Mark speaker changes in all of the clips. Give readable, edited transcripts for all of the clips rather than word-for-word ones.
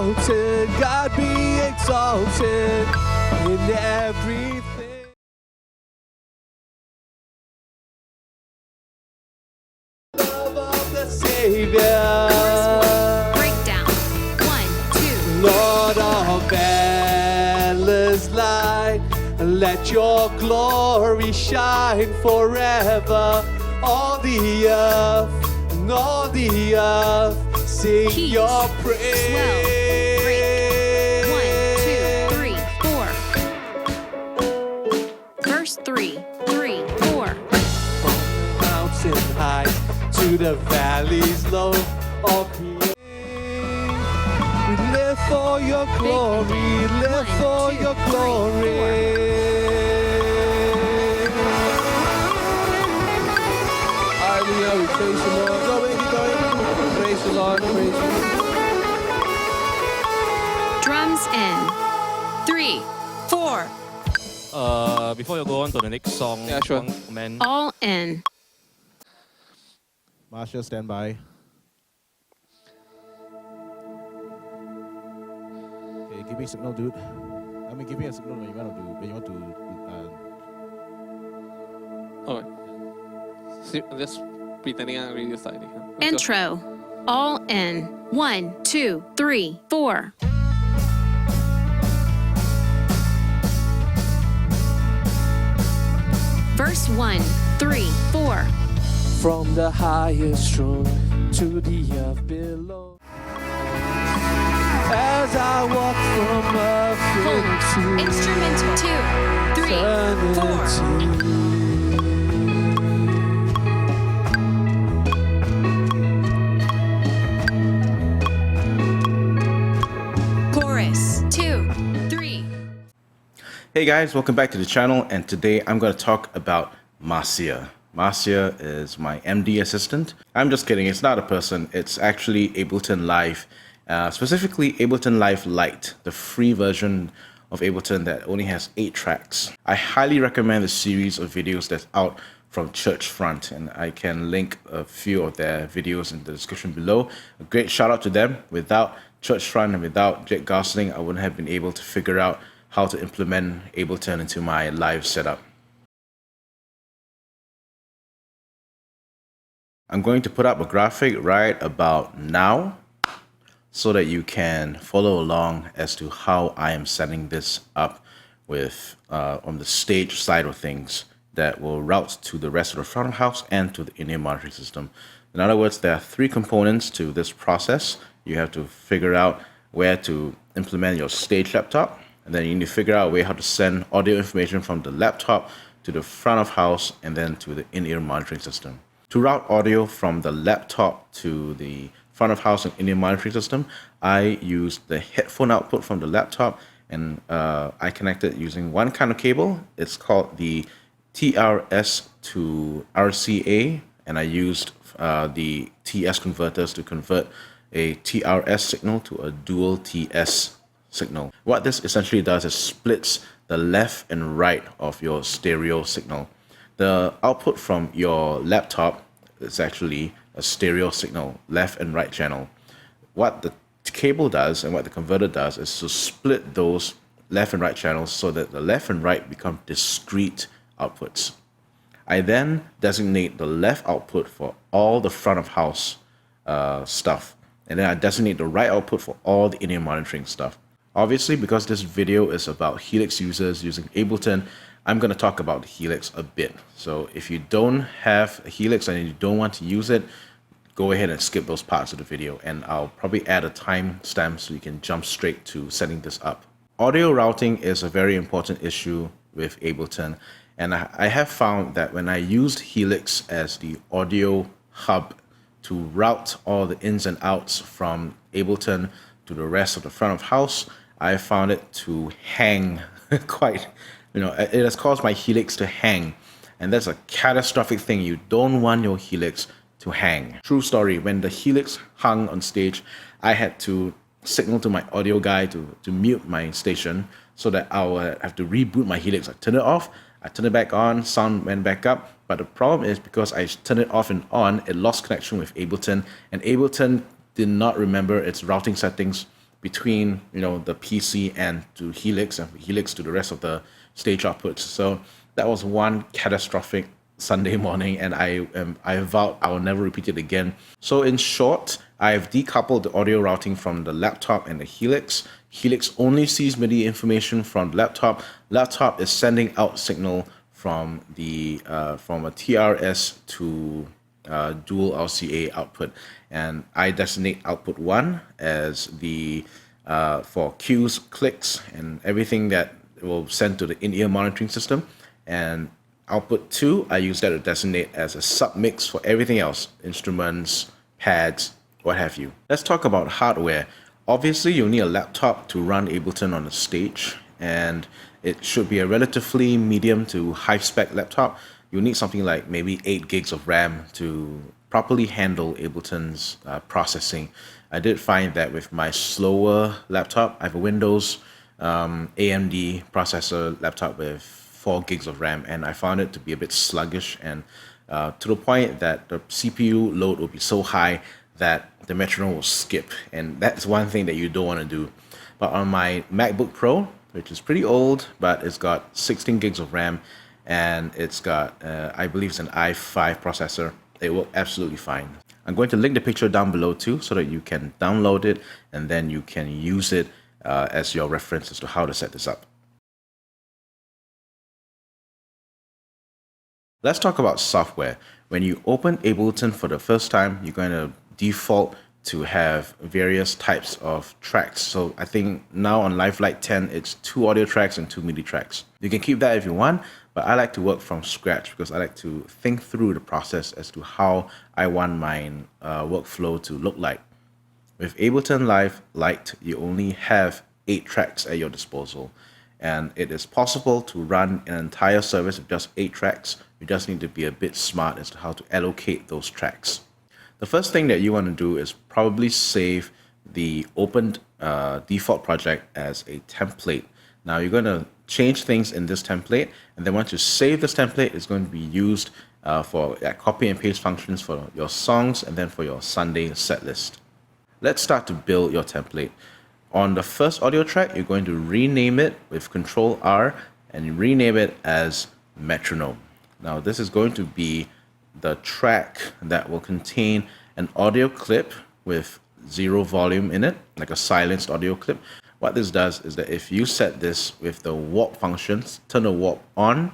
Speaker 1: exalted, God be exalted in everything. Love of the Savior.
Speaker 2: Breakdown. 1, 2.
Speaker 1: Lord of endless light, let your glory shine forever. All the earth, sing
Speaker 2: Keys.
Speaker 1: your praise.
Speaker 2: 12. Break. 1, 2, 3, 4. Verse 3, 3, 4.
Speaker 1: From the mountain high to the valleys low, all creation. We live for your glory, live for your glory. Hallelujah, we praise the Lord. Go away, keep going. Praise the Lord, praise the Lord.
Speaker 2: Drums in. 3, 4.
Speaker 3: Before you go on to the next song,
Speaker 4: Yeah, sure.
Speaker 3: one comment.
Speaker 2: All in.
Speaker 5: Marshall, stand by. Okay, give me a signal, dude. I mean, give me a signal when you want to do.
Speaker 4: Alright. Just pretending I'm radio side.
Speaker 2: Intro. All in. 1, 2, 3, 4. Verse 1, 3, 4.
Speaker 1: From the highest throne to the earth below. As I walk from earth
Speaker 2: Hold.
Speaker 1: into
Speaker 2: Instrumental. 2, 3, 4.
Speaker 1: eternity.
Speaker 2: Chorus. 2, 3.
Speaker 5: Hey guys, welcome back to the channel, and today I'm going to talk about M.A.R.C.I.A. M.A.R.C.I.A is my MD assistant. I'm just kidding, it's not a person, it's actually Ableton Live, specifically Ableton Live Lite, the free version of Ableton that only has 8 tracks. I highly recommend the series of videos that's out from Churchfront, and I can link a few of their videos in the description below. A great shout out to them. Without Churchfront and without Jake Gosling, I wouldn't have been able to figure out how to implement Ableton into my live setup. I'm going to put up a graphic right about now so that you can follow along as to how I am setting this up with on the stage side of things that will route to the rest of the front of house and to the in-ear monitoring system. In other words, there are 3 components to this process. You have to figure out where to implement your stage laptop, and then you need to figure out a way how to send audio information from the laptop to the front of house and then to the in-ear monitoring system. To route audio from the laptop to the front of house and in-ear monitoring system, I use the headphone output from the laptop, and I connect it using one kind of cable. It's called the TRS to R.C.A., and I used the TS converters to convert a TRS signal to a dual TS signal. What this essentially does is splits the left and right of your stereo signal. The output from your laptop is actually a stereo signal, left and right channel. What the cable does and what the converter does is to split those left and right channels so that the left and right become discrete outputs. I then designate the left output for all the front of house stuff, and then I designate the right output for all the in-ear monitoring stuff. Obviously, because this video is about Helix users using Ableton, I'm going to talk about Helix a bit. So if you don't have a Helix and you don't want to use it, go ahead and skip those parts of the video, and I'll probably add a timestamp so you can jump straight to setting this up. Audio routing is a very important issue with Ableton, and I have found that when I used Helix as the audio hub to route all the ins and outs from Ableton to the rest of the front of house, I found it to hang quite, it has caused my Helix to hang, and that's a catastrophic thing. You don't want your Helix to hang. True story, when the Helix hung on stage, I had to signal to my audio guy to mute my station so that I would have to reboot my Helix. I turned it off, I turned it back on, sound went back up, but the problem is because I turned it off and on, it lost connection with Ableton, and Ableton did not remember its routing settings between the PC and to Helix, and Helix to the rest of the stage outputs. So that was one catastrophic Sunday morning, and I vowed I will never repeat it again. So in short, I've decoupled the audio routing from the laptop and the Helix. Helix only sees MIDI information from the laptop. Laptop is sending out signal from from a TRS to dual R.C.A. output, and I designate output 1 as the for cues, clicks, and everything that will send to the in-ear monitoring system, and output 2 I use that to designate as a submix for everything else, instruments, pads, what have you. Let's talk about hardware. Obviously, you'll need a laptop to run Ableton on the stage, and it should be a relatively medium to high-spec laptop. You'll need something like maybe 8 gigs of RAM to properly handle Ableton's processing. I did find that with my slower laptop, I have a Windows AMD processor laptop with 4 gigs of RAM, and I found it to be a bit sluggish, and to the point that the CPU load will be so high that the metronome will skip, and that's one thing that you don't want to do. But on my MacBook Pro, which is pretty old, but it's got 16 gigs of RAM, and it's got, I believe it's an i5 processor, it will absolutely fine. I'm going to link the picture down below too, so that you can download it, and then you can use it as your reference as to how to set this up. Let's talk about software. When you open Ableton for the first time, you're going to default to have various types of tracks. So I think now on Live Lite 10, it's 2 audio tracks and 2 MIDI tracks. You can keep that if you want, but I like to work from scratch because I like to think through the process as to how I want my workflow to look like. With Ableton Live Lite, you only have 8 tracks at your disposal, and it is possible to run an entire service with just 8 tracks. You just need to be a bit smart as to how to allocate those tracks. The first thing that you want to do is probably save the opened default project as a template. Now you're going to change things in this template, and then once you save this template, it's going to be used for copy and paste functions for your songs and then for your Sunday set list. Let's start to build your template. On the first audio track, you're going to rename it with Control R and rename it as metronome. Now this is going to be the track that will contain an audio clip with 0 volume in it, like a silenced audio clip. What this does is that if you set this with the warp functions, turn the warp on,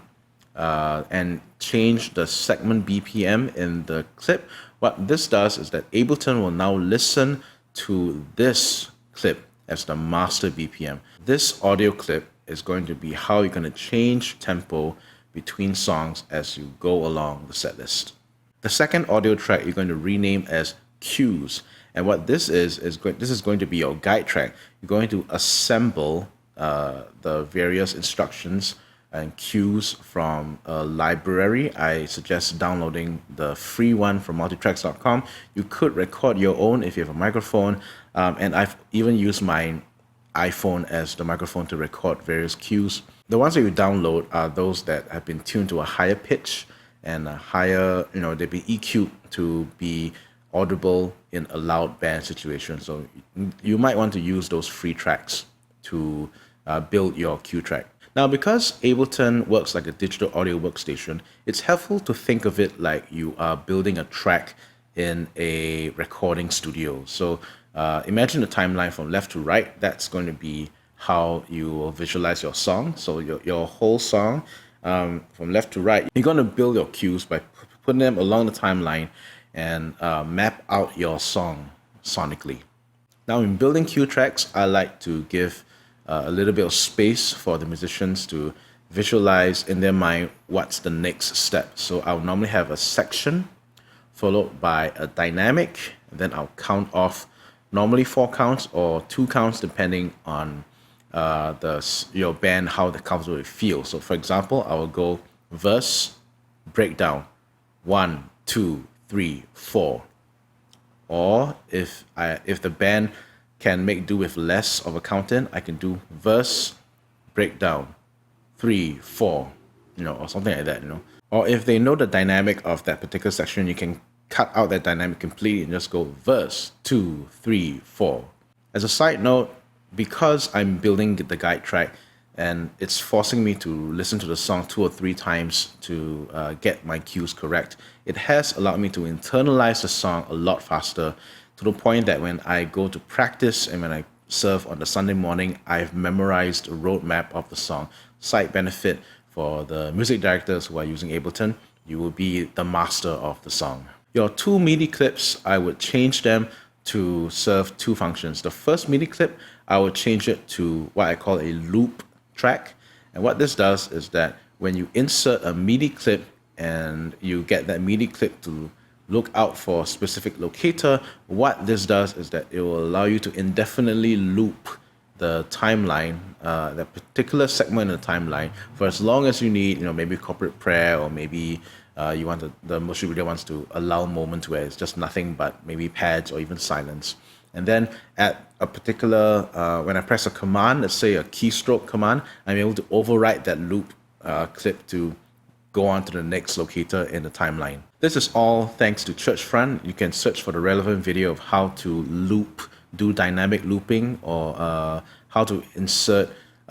Speaker 5: and change the segment BPM in the clip, what this does is that Ableton will now listen to this clip as the master BPM. This audio clip is going to be how you're going to change tempo between songs as you go along the set list. The second audio track you're going to rename as cues, and what this is going to be your guide track. You're going to assemble the various instructions and cues from a library. I suggest downloading the free one from multitracks.com. You could record your own if you have a microphone, and I've even used my iPhone as the microphone to record various cues. The ones that you download are those that have been tuned to a higher pitch and a higher, they've been EQ'd to be audible in a loud band situation. So you might want to use those free tracks to build your cue track. Now, because Ableton works like a digital audio workstation, it's helpful to think of it like you are building a track in a recording studio. So imagine the timeline from left to right. That's going to be how you will visualize your song. So your whole song, from left to right, you're going to build your cues by putting them along the timeline and map out your song sonically. Now, in building cue tracks, I like to give a little bit of space for the musicians to visualize in their mind what's the next step. So I'll normally have a section followed by a dynamic, and then I'll count off normally 4 counts or 2 counts depending on your band, how the counts will feel. So for example, I will go verse, breakdown, 1, 2, 3, 4. Or if the band can make do with less of a count in, I can do verse, breakdown, 3, 4, or something like that, Or if they know the dynamic of that particular section, you can cut out that dynamic completely and just go verse, 2, 3, 4. As a side note, because I'm building the guide track and it's forcing me to listen to the song 2 or 3 times to get my cues correct, it has allowed me to internalize the song a lot faster, to the point that when I go to practice and when I serve on the Sunday morning, I've memorized a roadmap of the song. Side benefit for the music directors who are using Ableton, you will be the master of the song. Your 2 MIDI clips, I would change them to serve 2 functions. The first MIDI clip, I would change it to what I call a loop track. And what this does is that when you insert a MIDI clip and you get that MIDI clip to look out for a specific locator, what this does is that it will allow you to indefinitely loop the timeline, that particular segment in the timeline, for as long as you need, maybe corporate prayer, or maybe you want the music video wants to allow moments where it's just nothing but maybe pads or even silence. And then at a particular, when I press a command, let's say a keystroke command, I'm able to override that loop clip to go on to the next locator in the timeline. This is all thanks to Churchfront. You can search for the relevant video of how to do dynamic looping, or how to insert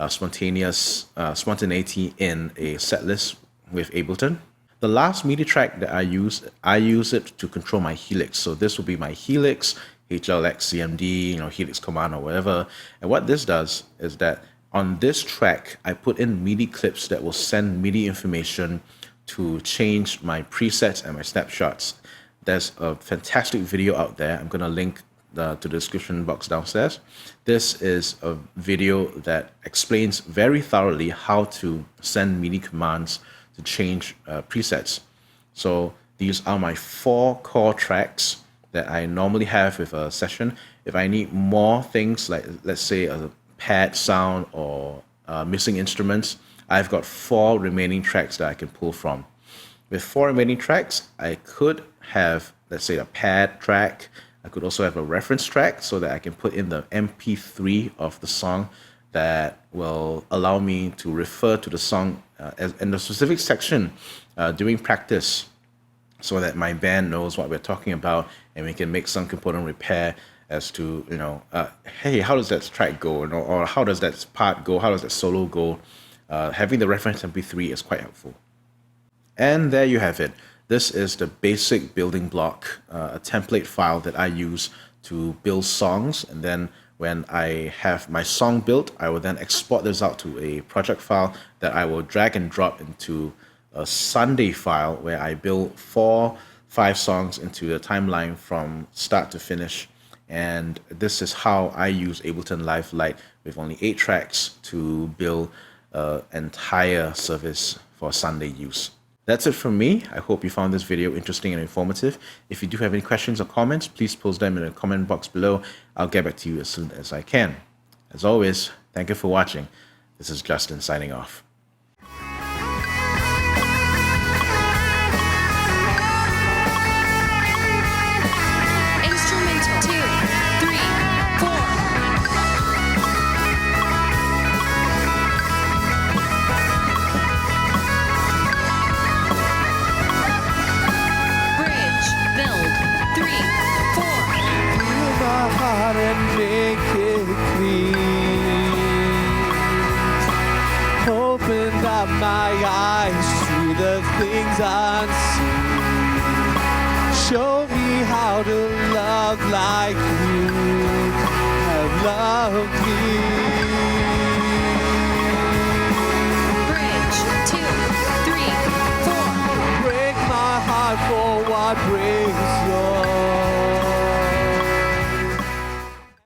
Speaker 5: spontaneity in a set list with Ableton. The last MIDI track that I use it to control my Helix. So this will be my Helix, HLX CMD, Helix command or whatever. And what this does is that on this track, I put in MIDI clips that will send MIDI information to change my presets and my snapshots. There's a fantastic video out there. I'm going to link to the description box downstairs. This is a video that explains very thoroughly how to send MIDI commands to change presets. So these are my 4 core tracks that I normally have with a session. If I need more things, like let's say a pad sound or missing instruments, I've got 4 remaining tracks that I can pull from. With 4 remaining tracks, I could have, let's say, a pad track. I could also have a reference track so that I can put in the MP3 of the song that will allow me to refer to the song in the specific section during practice, so that my band knows what we're talking about and we can make some component repair as to, hey, how does that track go? Or how does that part go? How does that solo go? Having the reference MP3 is quite helpful. And there you have it. This is the basic building block, a template file that I use to build songs. And then when I have my song built, I will then export this out to a project file that I will drag and drop into a Sunday file where I build 4-5 songs into the timeline from start to finish. And this is how I use Ableton Live Lite with only 8 tracks to build an entire service for Sunday use. That's it from me. I hope you found this video interesting and informative. If you do have any questions or comments, please post them in the comment box below. I'll get back to you as soon as I can. As always, thank you for watching. This is Justin signing off.
Speaker 2: Instrumental 2, 3, 4. Bridge, build, 3, 4.
Speaker 1: Heal my heart and make it clean. Open up my eyes to the things unseen. Show me how to love like you have loved me.
Speaker 2: Bridge, 2, 3, 4.
Speaker 1: Break my heart for what